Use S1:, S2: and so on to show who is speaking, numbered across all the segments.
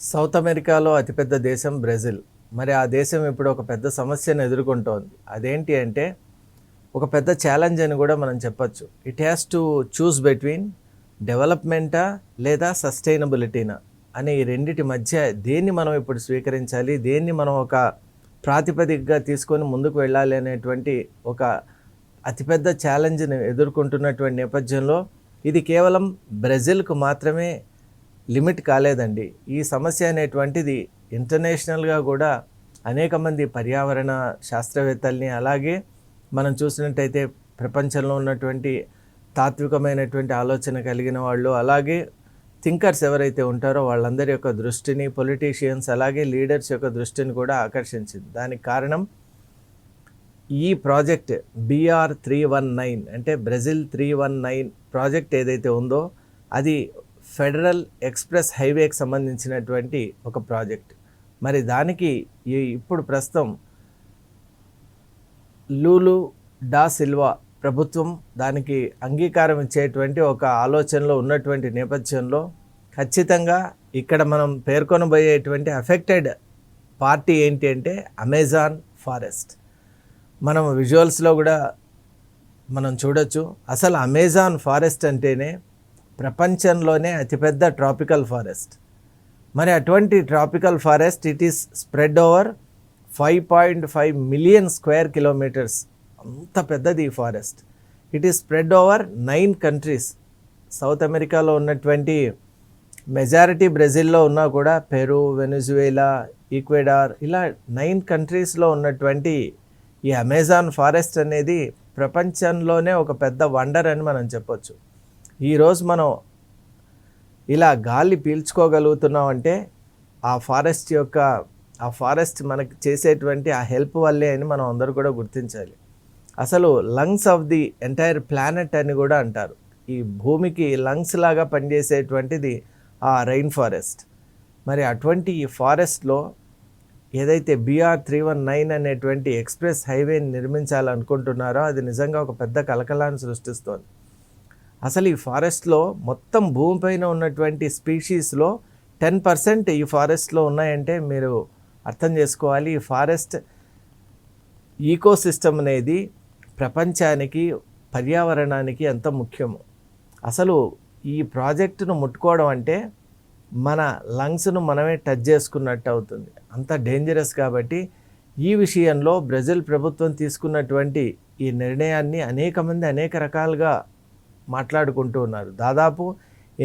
S1: South అమెరికాలో అతిపెద్ద దేశం బ్రెజిల్. మరి ఆ దేశం ఇప్పుడు ఒక పెద్ద సమస్యను ఎదుర్కొంటోంది. అదేంటి అంటే ఒక పెద్ద ఛాలెంజ్ అని కూడా మనం చెప్పొచ్చు. It has to choose between డెవలప్మెంటా లేదా సస్టైనబిలిటీనా అనే ఈ రెండిటి మధ్య దేన్ని మనం ఇప్పుడు స్వీకరించాలి, దేన్ని మనం ఒక ప్రాతిపదికగా తీసుకొని ముందుకు వెళ్ళాలి అనేటువంటి ఒక అతిపెద్ద ఛాలెంజ్ని ఎదుర్కొంటున్నటువంటి నేపథ్యంలో ఇది కేవలం బ్రెజిల్కు మాత్రమే లిమిట్ కాలేదండి. ఈ సమస్య అనేటువంటిది ఇంటర్నేషనల్గా కూడా అనేక మంది పర్యావరణ శాస్త్రవేత్తల్ని, అలాగే మనం చూసినట్టయితే ప్రపంచంలో ఉన్నటువంటి తాత్వికమైనటువంటి ఆలోచన కలిగిన వాళ్ళు, అలాగే థింకర్స్ ఎవరైతే ఉంటారో వాళ్ళందరి యొక్క దృష్టిని, పొలిటీషియన్స్ అలాగే లీడర్స్ యొక్క దృష్టిని కూడా ఆకర్షించింది. దానికి కారణం ఈ ప్రాజెక్ట్ BR319 అంటే బ్రెజిల్ 319 ప్రాజెక్ట్ ఏదైతే ఉందో అది ఫెడరల్ ఎక్స్ప్రెస్ హైవేకి సంబంధించినటువంటి ఒక ప్రాజెక్ట్. మరి దానికి ఇప్పుడు ప్రస్తుతం లూలు డా సిల్వా ప్రభుత్వం దానికి అంగీకారం ఇచ్చేటువంటి ఒక ఆలోచనలో ఉన్నటువంటి నేపథ్యంలో ఖచ్చితంగా ఇక్కడ మనం పేర్కొనబోయేటువంటి అఫెక్టెడ్ పార్టీ ఏంటి అంటే అమెజాన్ ఫారెస్ట్. మనం విజువల్స్లో కూడా మనం చూడొచ్చు. అసలు అమెజాన్ ఫారెస్ట్ అంటేనే ప్రపంచంలోనే అతిపెద్ద ట్రాపికల్ ఫారెస్ట్. మరి అటువంటి tropical forest it is spread over 5.5 million square kilometres. అంత పెద్దది ఈ forest. It is spread over 9 countries. South అమెరికాలో ఉన్నటువంటి మెజారిటీ బ్రెజిల్లో ఉన్నా కూడా పెరు, వెనిజువేలా, ఈక్వెడార్ ఇలా 9 కంట్రీస్లో ఉన్నటువంటి ఈ అమెజాన్ ఫారెస్ట్ అనేది ప్రపంచంలోనే ఒక పెద్ద వండర్ అని మనం చెప్పొచ్చు. ఈరోజు మనం ఇలా గాలి పీల్చుకోగలుగుతున్నాం అంటే ఆ ఫారెస్ట్ మనకి చేసేటువంటి ఆ హెల్ప్ వల్లే అని మనం అందరూ కూడా గుర్తించాలి. అసలు lungs of the entire planet అని కూడా అంటారు. ఈ భూమికి లంగ్స్ లాగా పనిచేసేటువంటిది ఆ రైన్ ఫారెస్ట్. మరి అటువంటి ఈ ఫారెస్ట్లో ఏదైతే BR319 అనేటువంటి ఎక్స్ప్రెస్ హైవేని నిర్మించాలనుకుంటున్నారో అది నిజంగా ఒక పెద్ద కలకలాన్ని సృష్టిస్తోంది. అసలు ఈ ఫారెస్ట్లో మొత్తం భూమిపైన ఉన్నటువంటి స్పీషీస్లో 10% ఈ ఫారెస్ట్లో ఉన్నాయంటే మీరు అర్థం చేసుకోవాలి ఈ ఫారెస్ట్ ఈకోసిస్టమ్ అనేది ప్రపంచానికి, పర్యావరణానికి ఎంత ముఖ్యమో. అసలు ఈ ప్రాజెక్టును ముట్టుకోవడం అంటే మన లంగ్స్ను మనమే టచ్ చేసుకున్నట్టు అవుతుంది. అంత డేంజరస్ కాబట్టి ఈ విషయంలో బ్రెజిల్ ప్రభుత్వం తీసుకున్నటువంటి ఈ నిర్ణయాన్ని అనేక మంది అనేక రకాలుగా మాట్లాడుకుంటూ ఉన్నారు. దాదాపు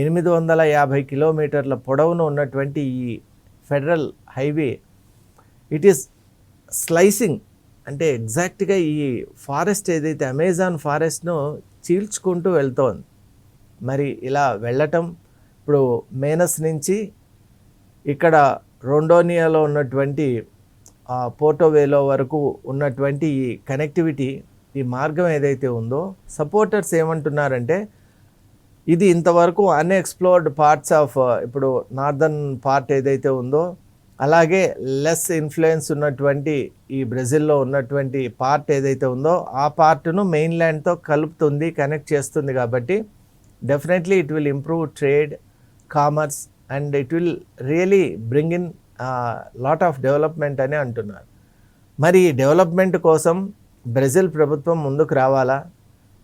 S1: 850 కిలోమీటర్ల పొడవును ఉన్నటువంటి ఈ federal highway it is slicing అంటే ఎగ్జాక్ట్గా ఈ ఫారెస్ట్ ఏదైతే అమెజాన్ ఫారెస్ట్ను చీల్చుకుంటూ వెళ్తోంది. మరి ఇలా వెళ్ళటం ఇప్పుడు మేనస్ నుంచి ఇక్కడ రొండోనియాలో ఉన్నటువంటి పోర్టోవేలో వరకు ఉన్నటువంటి ఈ కనెక్టివిటీ, ఈ మార్గం ఏదైతే ఉందో సపోర్టర్స్ ఏమంటున్నారంటే ఇది ఇంతవరకు అన్ఎక్స్ప్లోర్డ్ పార్ట్స్ ఆఫ్ ఇప్పుడు నార్దర్న్ పార్ట్ ఏదైతే ఉందో అలాగే లెస్ ఇన్ఫ్లుయెన్స్ ఉన్నటువంటి ఈ బ్రెజిల్లో ఉన్నటువంటి పార్ట్ ఏదైతే ఉందో ఆ పార్ట్ను మెయిన్ల్యాండ్తో కలుపుతుంది, కనెక్ట్ చేస్తుంది. కాబట్టి definitely it will improve trade, commerce and it will really bring in lot of development అని అంటున్నారు. మరి ఈ డెవలప్మెంట్ కోసం బ్రెజిల్ ప్రభుత్వం ముందుకు రావాలా,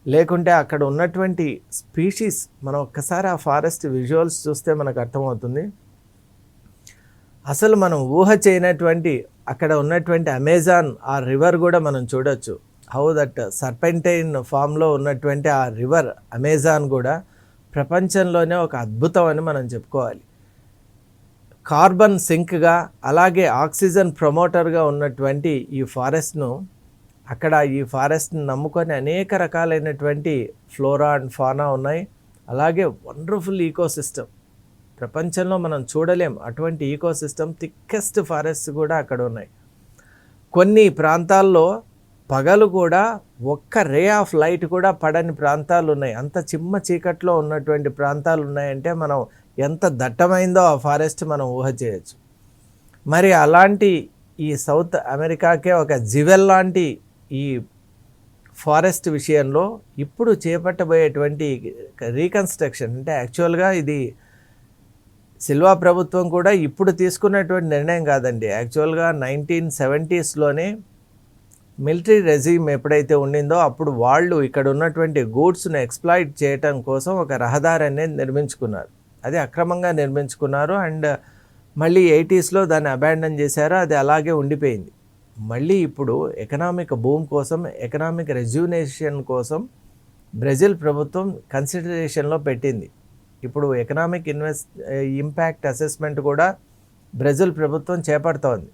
S1: లేకుంటే అక్కడ ఉన్నటువంటి స్పీషీస్ మనం ఒక్కసారి ఆ ఫారెస్ట్ విజువల్స్ చూస్తే మనకు అర్థమవుతుంది. అసలు మనం ఊహ చేయనటువంటి అక్కడ ఉన్నటువంటి అమెజాన్ ఆ రివర్ కూడా మనం చూడొచ్చు. హౌ దట్ సర్పెంటైన్ ఫామ్లో ఉన్నటువంటి ఆ రివర్ అమెజాన్ కూడా ప్రపంచంలోనే ఒక అద్భుతం అని మనం చెప్పుకోవాలి. కార్బన్ సింక్గా అలాగే ఆక్సిజన్ ప్రమోటర్గా ఉన్నటువంటి ఈ ఫారెస్ట్ను అక్కడ ఈ ఫారెస్ట్ని నమ్ముకొని అనేక రకాలైనటువంటి ఫ్లోరా అండ్ ఫానా ఉన్నాయి. అలాగే వండర్ఫుల్ ఈకోసిస్టమ్ ప్రపంచంలో మనం చూడలేం అటువంటి ఈకోసిస్టమ్, థిక్కెస్ట్ ఫారెస్ట్ కూడా అక్కడ ఉన్నాయి. కొన్ని ప్రాంతాల్లో పగలు కూడా ఒక్క రే ఆఫ్ లైట్ కూడా పడని ప్రాంతాలు ఉన్నాయి. అంత చిమ్మ చీకట్లో ఉన్నటువంటి ప్రాంతాలు ఉన్నాయంటే మనం ఎంత దట్టమైందో ఆ ఫారెస్ట్ మనం ఊహ చేయొచ్చు. మరి అలాంటి ఈ సౌత్ అమెరికాకే ఒక జివెల్ లాంటి ఈ ఫారెస్ట్ విషయంలో ఇప్పుడు చేపట్టబోయేటువంటి రీకన్స్ట్రక్షన్ అంటే యాక్చువల్గా ఇది సిల్వా ప్రభుత్వం కూడా ఇప్పుడు తీసుకున్నటువంటి నిర్ణయం కాదండి. యాక్చువల్గా 1970స్లోనే మిలిటరీ రెజీమ్ ఎప్పుడైతే ఉండిందో అప్పుడు వాళ్ళు ఇక్కడ ఉన్నటువంటి గూడ్స్ను ఎక్స్‌ప్లాయిట్ చేయటం కోసం ఒక రహదారి అనేది నిర్మించుకున్నారు. అది అక్రమంగా నిర్మించుకున్నారు. అండ్ మళ్ళీ 80స్లో దాన్ని అబాండన్ చేశారు. అది అలాగే ఉండిపోయింది. మళ్ళీ ఇప్పుడు ఎకనామిక్ బూమ్ కోసం, ఎకనామిక్ రెజ్యూనేషన్ కోసం బ్రెజిల్ ప్రభుత్వం కన్సిడరేషన్లో పెట్టింది. ఇప్పుడు ఎకనామిక్ ఇంపాక్ట్ అసెస్మెంట్ కూడా బ్రెజిల్ ప్రభుత్వం చేపడుతోంది.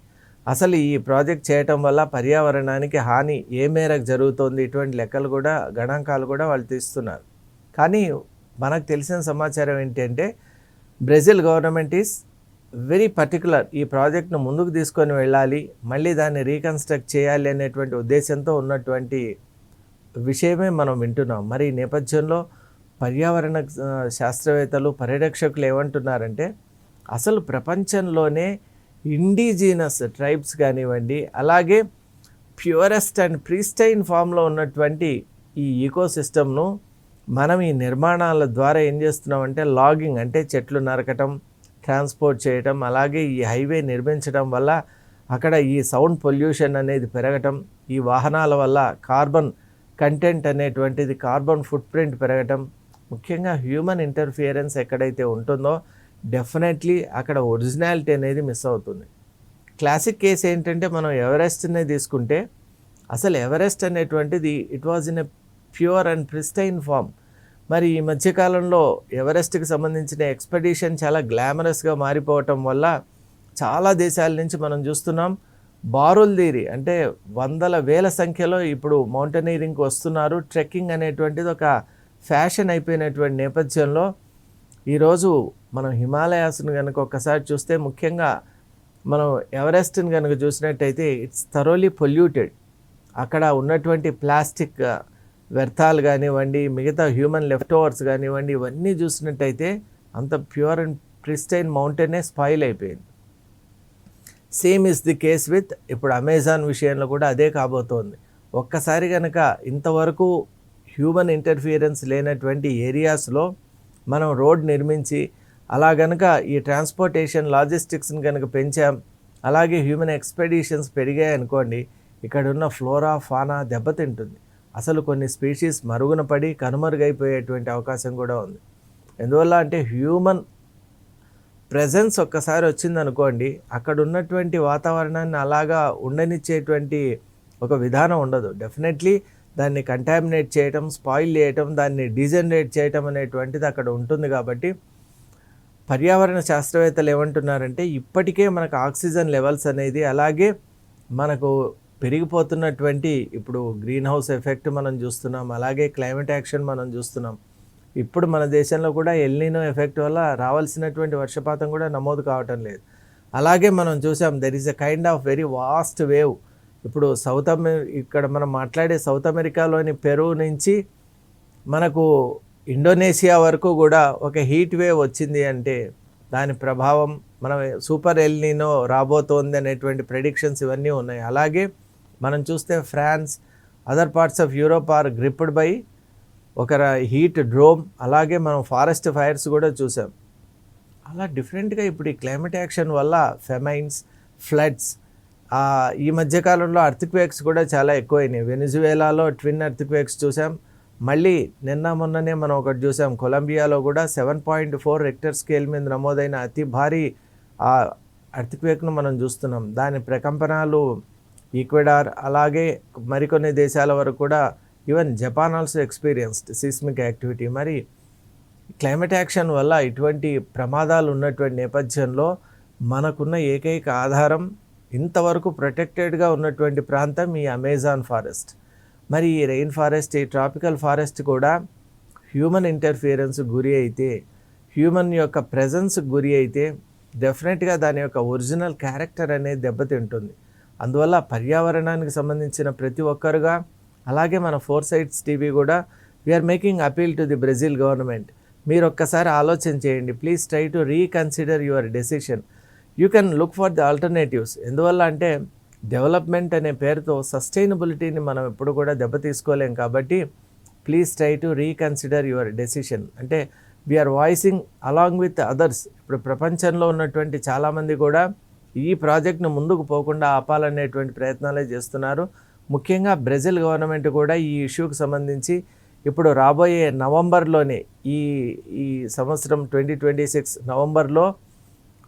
S1: అసలు ఈ ప్రాజెక్ట్ చేయటం వల్ల పర్యావరణానికి హాని ఏ మేరకు జరుగుతోంది, ఇటువంటి లెక్కలు కూడా, గణాంకాలు కూడా వాళ్ళు తీస్తున్నారు. కానీ మనకు తెలిసిన సమాచారం ఏంటంటే Brazil government is very particular. ఈ ప్రాజెక్ట్ను ముందుకు తీసుకొని వెళ్ళాలి, మళ్ళీ దాన్ని రీకన్స్ట్రక్ట్ చేయాలి అనేటువంటి ఉద్దేశంతో ఉన్నటువంటి విషయమే మనం వింటున్నాం. మరి ఈ నేపథ్యంలో పర్యావరణ శాస్త్రవేత్తలు, పరిరక్షకులు ఏమంటున్నారంటే అసలు ప్రపంచంలోనే ఇండిజినస్ ట్రైబ్స్ కానివ్వండి, అలాగే ప్యూరెస్ట్ అండ్ ప్రిస్టైన్ ఫామ్లో ఉన్నటువంటి ఈ ఈకోసిస్టమ్ను మనం ఈ నిర్మాణాల ద్వారా ఏం చేస్తున్నామంటే లాగింగ్, అంటే చెట్లు నరకటం, ట్రాన్స్పోర్ట్ చేయటం, అలాగే ఈ హైవే నిర్మించడం వల్ల అక్కడ ఈ సౌండ్ పొల్యూషన్ అనేది పెరగటం, ఈ వాహనాల వల్ల కార్బన్ కంటెంట్ అనేటువంటిది, కార్బన్ ఫుట్ ప్రింట్ పెరగటం, ముఖ్యంగా హ్యూమన్ ఇంటర్ఫియరెన్స్ ఎక్కడైతే ఉంటుందో డెఫినెట్లీ అక్కడ ఒరిజినాలిటీ అనేది మిస్ అవుతుంది. క్లాసిక్ కేసు ఏంటంటే మనం ఎవరెస్ట్నే తీసుకుంటే అసలు ఎవరెస్ట్ అనేటువంటిది it was in a pure and pristine form. మరి ఈ మధ్యకాలంలో ఎవరెస్ట్కి సంబంధించిన ఎక్స్పెడిషన్ చాలా గ్లామరస్గా మారిపోవటం వల్ల చాలా దేశాల నుంచి మనం చూస్తున్నాం బారుల్దీరి, అంటే వందల వేల సంఖ్యలో ఇప్పుడు మౌంటైనీరింగ్కి వస్తున్నారు. ట్రెక్కింగ్ అనేటువంటిది ఒక ఫ్యాషన్ అయిపోయినటువంటి నేపథ్యంలో ఈరోజు మనం హిమాలయాస్ను కనుక ఒక్కసారి చూస్తే, ముఖ్యంగా మనం ఎవరెస్ట్ని కనుక చూసినట్టయితే ఇట్స్ థరోలీ పొల్యూటెడ్. అక్కడ ఉన్నటువంటి ప్లాస్టిక్ వ్యర్థాలు కానివ్వండి, మిగతా హ్యూమన్ లెఫ్ట్ ఓవర్స్ కానివ్వండి, ఇవన్నీ చూసినట్టయితే అంత ప్యూర్ అండ్ ప్రిస్టైన్ మౌంటైనే స్పాయిల్ అయిపోయింది. Same is the case with ఇప్పుడు అమెజాన్ విషయంలో కూడా అదే కాబోతోంది. ఒక్కసారి కనుక ఇంతవరకు హ్యూమన్ ఇంటర్ఫియరెన్స్ లేనటువంటి ఏరియాస్లో మనం రోడ్ నిర్మించి అలా కనుక ఈ ట్రాన్స్పోర్టేషన్ లాజిస్టిక్స్ని కనుక పెంచాం, అలాగే హ్యూమన్ ఎక్స్పెడిషన్స్ పెరిగాయి అనుకోండి, ఇక్కడ ఉన్న ఫ్లోరా ఫానా దెబ్బతింటుంది. అసలు కొన్ని స్పీషీస్ మరుగున పడి కనుమరుగైపోయేటువంటి అవకాశం కూడా ఉంది. ఎందువల్ల అంటే హ్యూమన్ ప్రెజెన్స్ ఒక్కసారి వచ్చిందనుకోండి, అక్కడ ఉన్నటువంటి వాతావరణాన్ని అలాగా ఉండనిచ్చేటువంటి ఒక విధానం ఉండదు. డెఫినెట్లీ దాన్ని కంటామినేట్ చేయటం, స్పాయిల్ చేయటం, దాన్ని డీజనరేట్ చేయటం అనేటువంటిది అక్కడ ఉంటుంది. కాబట్టి పర్యావరణ శాస్త్రవేత్తలు ఏమంటున్నారంటే ఇప్పటికే మనకు ఆక్సిజన్ లెవెల్స్ అనేది, అలాగే మనకు పెరిగిపోతున్నటువంటి ఇప్పుడు గ్రీన్ హౌస్ ఎఫెక్ట్ మనం చూస్తున్నాం, అలాగే క్లైమేట్ యాక్షన్ మనం చూస్తున్నాం. ఇప్పుడు మన దేశంలో కూడా ఎల్నినో ఎఫెక్ట్ వల్ల రావాల్సినటువంటి వర్షపాతం కూడా నమోదు కావటం లేదు. అలాగే మనం చూసాం there is a kind of very vast wave. ఇప్పుడు ఇక్కడ మనం మాట్లాడే సౌత్ అమెరికాలోని పెరు నుంచి మనకు ఇండోనేషియా వరకు కూడా ఒక హీట్ వేవ్ వచ్చింది అంటే దాని ప్రభావం మనం సూపర్ ఎల్నినో రాబోతోంది అనేటువంటి ప్రెడిక్షన్స్ ఇవన్నీ ఉన్నాయి. అలాగే మనం చూస్తే France, other parts of Europe are gripped by ఒక హీట్ డ్రోమ్. అలాగే మనం ఫారెస్ట్ ఫైర్స్ కూడా చూసాం. అలా డిఫరెంట్గా ఇప్పుడు ఈ క్లైమేట్ యాక్షన్ వల్ల ఫెమైన్స్, ఫ్లడ్స్, ఈ మధ్యకాలంలో అర్త్క్వేక్స్ కూడా చాలా ఎక్కువైనాయి. వెనిజువేలాలో ట్విన్ అర్త్క్వేక్స్ చూసాం. మళ్ళీ నిన్న మొన్ననే మనం ఒకటి చూసాం, కొలంబియాలో కూడా 7.4 రెక్టర్ స్కేల్ మీద నమోదైన అతి భారీ అర్త్క్వేక్ను మనం చూస్తున్నాం. దాని ప్రకంపనాలు ఈక్వెడార్, అలాగే మరికొన్ని దేశాల వరకు కూడా, even Japan also experienced seismic activity. మరి క్లైమేట్ యాక్షన్ వల్ల ఇటువంటి ప్రమాదాలు ఉన్నటువంటి నేపథ్యంలో మనకున్న ఏకైక ఆధారం ఇంతవరకు ప్రొటెక్టెడ్గా ఉన్నటువంటి ప్రాంతం ఈ అమెజాన్ ఫారెస్ట్. మరి ఈ రెయిన్ ఫారెస్ట్, ఈ ట్రాపికల్ ఫారెస్ట్ కూడా హ్యూమన్ ఇంటర్ఫియరెన్స్ గురి అయితే, హ్యూమన్ యొక్క ప్రెజెన్స్ గురి అయితే డెఫినెట్గా దాని యొక్క ఒరిజినల్ క్యారెక్టర్ అనేది దెబ్బతింటుంది. అందువల్ల పర్యావరణానికి సంబంధించిన ప్రతి ఒక్కరుగా, అలాగే మన ఫోర్ సైట్స్ టీవీ కూడా we are making appeal to the Brazil government. మీరు ఒక్కసారి ఆలోచన చేయండి. Please try to reconsider your decision. You can look for the alternatives. ఎందువల్ల అంటే డెవలప్మెంట్ అనే పేరుతో సస్టైనబిలిటీని మనం ఎప్పుడు కూడా దెబ్బతీసుకోలేం. కాబట్టి please try to reconsider your decision. అంటే we are voicing along with others. ఇప్పుడు ప్రపంచంలో ఉన్నటువంటి చాలామంది కూడా ఈ ప్రాజెక్ట్ను ముందుకు పోకుండా ఆపాలనేటువంటి ప్రయత్నాలే చేస్తున్నారు. ముఖ్యంగా బ్రెజిల్ గవర్నమెంట్ కూడా ఈ ఇష్యూకి సంబంధించి ఇప్పుడు రాబోయే నవంబర్లోనే ఈ ఈ సంవత్సరం 2026 నవంబర్లో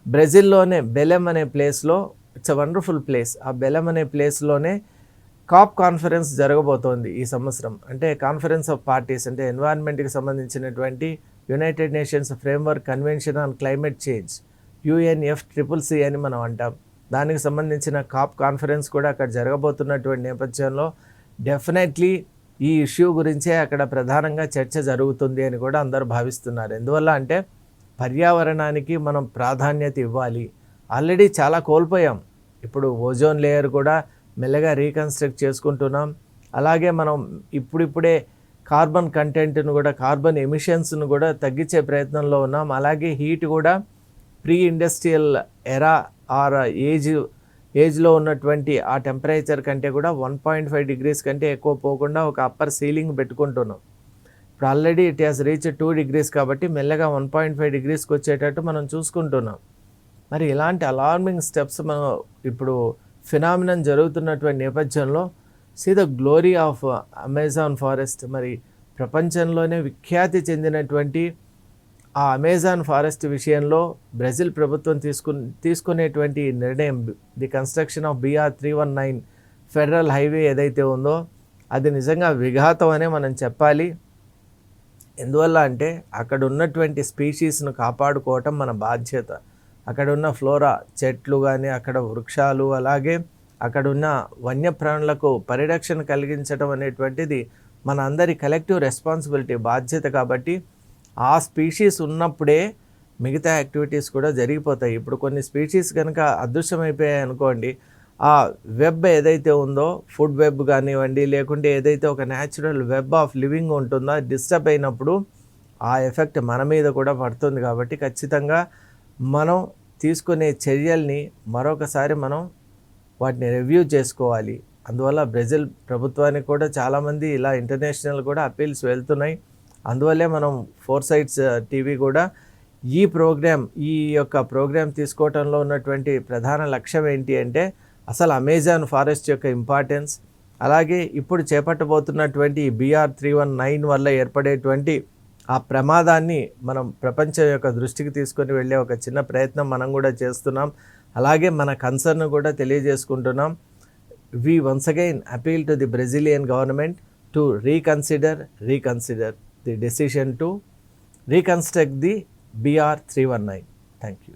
S1: బ్రెజిల్లోనే బెలెం అనే ప్లేస్లో, ఇట్స్ అ వండర్ఫుల్ ప్లేస్, ఆ బెలెం అనే ప్లేస్లోనే కాప్ కాన్ఫరెన్స్ జరగబోతోంది ఈ సంవత్సరం. అంటే కాన్ఫరెన్స్ ఆఫ్ పార్టీస్, అంటే ఎన్వైరన్మెంట్కి సంబంధించినటువంటి United nations framework convention on climate change, UNFCCC అని మనం అంటాం. దానికి సంబంధించిన కాప్ కాన్ఫరెన్స్ కూడా అక్కడ జరగబోతున్నటువంటి నేపథ్యంలో డెఫినెట్లీ ఈ ఇష్యూ గురించే అక్కడ ప్రధానంగా చర్చ జరుగుతుంది అని కూడా అందరూ భావిస్తున్నారు. ఎందువల్ల అంటే పర్యావరణానికి మనం ప్రాధాన్యత ఇవ్వాలి. ఆల్రెడీ చాలా కోల్పోయాం. ఇప్పుడు ఓజోన్ లేయర్ కూడా మెల్లగా రీకన్స్ట్రక్ట్ చేసుకుంటున్నాం. అలాగే మనం ఇప్పుడిప్పుడే కార్బన్ కంటెంట్ను కూడా, కార్బన్ ఎమిషన్స్ను కూడా తగ్గించే ప్రయత్నంలో ఉన్నాం. అలాగే హీట్ కూడా ప్రీ ఇండస్ట్రియల్ ఎరా ఆర్ ఏజ్లో ఉన్నటువంటి ఆ టెంపరేచర్ కంటే కూడా 1.5 degrees కంటే ఎక్కువ పోకుండా ఒక అప్పర్ సీలింగ్ పెట్టుకుంటున్నాం. ఇప్పుడు already it has reach 2 degrees కాబట్టి మెల్లగా 1.5 degreesకి వచ్చేటట్టు మనం చూసుకుంటున్నాం. మరి ఇలాంటి అలార్మింగ్ స్టెప్స్ మనం ఇప్పుడు ఫినామినన్ జరుగుతున్నటువంటి నేపథ్యంలో see the glory of Amazon forest. మరి ప్రపంచంలోనే విఖ్యాతి చెందినటువంటి ఆ అమెజాన్ ఫారెస్ట్ విషయంలో బ్రెజిల్ ప్రభుత్వం తీసుకునేటువంటి నిర్ణయం, the construction of BR 319 federal highway ఏదైతే ఉందో అది నిజంగా విఘాతం అనే మనం చెప్పాలి. ఎందువల్ల అంటే అక్కడ ఉన్నటువంటి స్పీషీస్ను కాపాడుకోవటం మన బాధ్యత. అక్కడ ఉన్న ఫ్లోరా, చెట్లు కానీ, అక్కడ వృక్షాలు, అలాగే అక్కడ ఉన్న వన్యప్రాణులకు పరిరక్షణ కలిగించడం అనేటువంటిది మన అందరి కలెక్టివ్ రెస్పాన్సిబిలిటీ, బాధ్యత. కాబట్టి ఆ స్పీషీస్ ఉన్నప్పుడే మిగతా యాక్టివిటీస్ కూడా జరిగిపోతాయి. ఇప్పుడు కొన్ని స్పీషీస్ కనుక అదృశ్యమైపోయాయి అనుకోండి, ఆ వెబ్ ఏదైతే ఉందో, ఫుడ్ వెబ్ కానివ్వండి, లేకుంటే ఏదైతే ఒక న్యాచురల్ వెబ్ ఆఫ్ లివింగ్ ఉంటుందో అది డిస్టర్బ్ అయినప్పుడు ఆ ఎఫెక్ట్ మన మీద కూడా పడుతుంది. కాబట్టి ఖచ్చితంగా మనం తీసుకునే చర్యల్ని మరొకసారి మనం వాటిని రివ్యూ చేసుకోవాలి. అందువల్ల బ్రెజిల్ ప్రభుత్వానికి కూడా చాలామంది ఇలా ఇంటర్నేషనల్ కూడా అపీల్స్ వెళ్తున్నాయి. అందువల్లే మనం ఫోర్సైట్స్ టీవీ కూడా ఈ యొక్క ప్రోగ్రామ్ తీసుకోవటంలో ఉన్నటువంటి ప్రధాన లక్ష్యం ఏంటి అంటే అసలు అమెజాన్ ఫారెస్ట్ యొక్క ఇంపార్టెన్స్, అలాగే ఇప్పుడు చేపట్టబోతున్నటువంటి BR 319 వల్ల ఏర్పడేటువంటి ఆ ప్రమాదాన్ని మనం ప్రపంచం యొక్క దృష్టికి తీసుకొని వెళ్ళే ఒక చిన్న ప్రయత్నం మనం కూడా చేస్తున్నాం. అలాగే మన కన్సర్న్ కూడా తెలియజేసుకుంటున్నాం. We once again appeal to the Brazilian government to reconsider the decision to reconstruct the BR 319. Thank you.